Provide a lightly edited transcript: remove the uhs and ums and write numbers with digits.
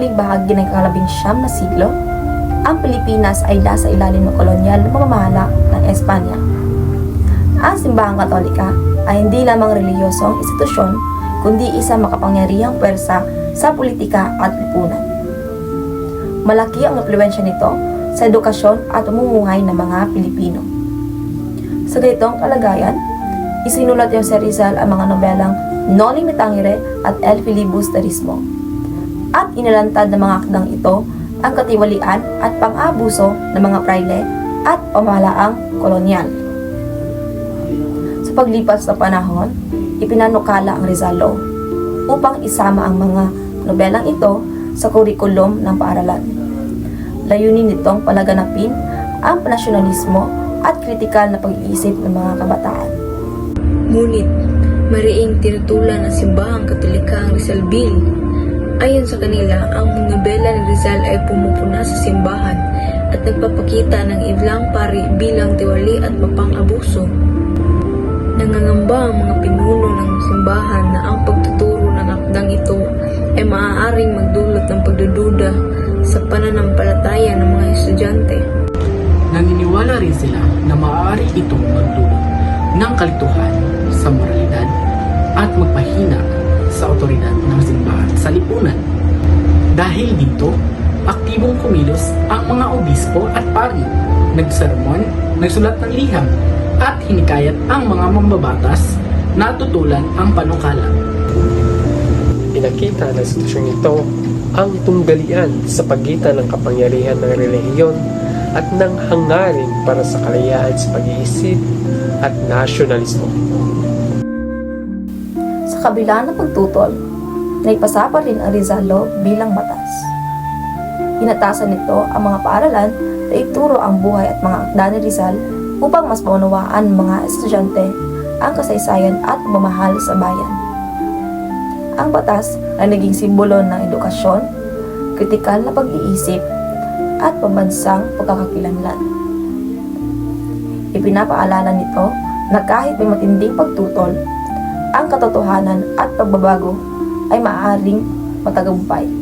huling bahagi ng ika-19 na siglo, ang Pilipinas ay nasa ilalim ng kolonyal na pamamahala ng Espanya. Ang Simbahang Katolika ay hindi lamang relihiyosong institusyon, kundi isang makapangyarihang puwersa sa politika at lipunan. Malaki ang impluwensya nito sa edukasyon at pamumuhay ng mga Pilipino. Sa ganitong kalagayan, isinulat ni Jose Rizal ang mga nobelang Noling ni Tangere at El Filibusterismo, at inalantad ng mga akdang ito ang katiwalian at pang-abuso ng mga prayle at pamahalaang kolonyal. Sa paglipas ng panahon, ipinanukala ang Rizal Law upang isama ang mga nobelang ito sa kurikulum ng paaralan. Layunin nitong palaganapin ang nasyonalismo at kritikal na pag-iisip ng mga kabataan. Ngunit, mariing tinutulan ng Simbahang Katolika ang Rizal Bill. Ayon sa kanila, ang nobela ni Rizal ay pumupuna sa simbahan at nagpapakita ng iblang pari bilang tiwali at mapang-abuso. Nangangamba ang mga pinuno ng simbahan na ang pagtuturo ng akdang ito ay maaaring magdulot ng pagdududa sa pananampalataya ng mga estudyante. Naniniwala rin sila na maaari itong magdulot ng kalituhan sa moralidad at magpahina sa otoridad ng simbahan sa lipunan. Dahil dito, aktibong kumilos ang mga obispo at pari, nagsermon, nagsulat ng liham, at hinikayat ang mga mambabatas na tutulan ang panukala. Pinakita ng institusyong ito ang tunggalian sa pagitan ng kapangyarihan ng relihiyon at ng hangarin para sa kalayaan sa pag-iisip at nasyonalismo. Sa kabila ng pagtutol, naipasa pa rin ang Rizal Law bilang batas. Inatasan nito ang mga paaralan na ituro ang buhay at mga akda ni Rizal upang mas maunawaan ng mga estudyante ang kasaysayan at pamamahal sa bayan. Ang batas ay naging simbolo ng edukasyon, kritikal na pag-iisip, at pambansang pagkakakilanlan. Ipinapaalala nito na kahit may matinding pagtutol, ang katotohanan at pagbabago ay maaaring matagumpay.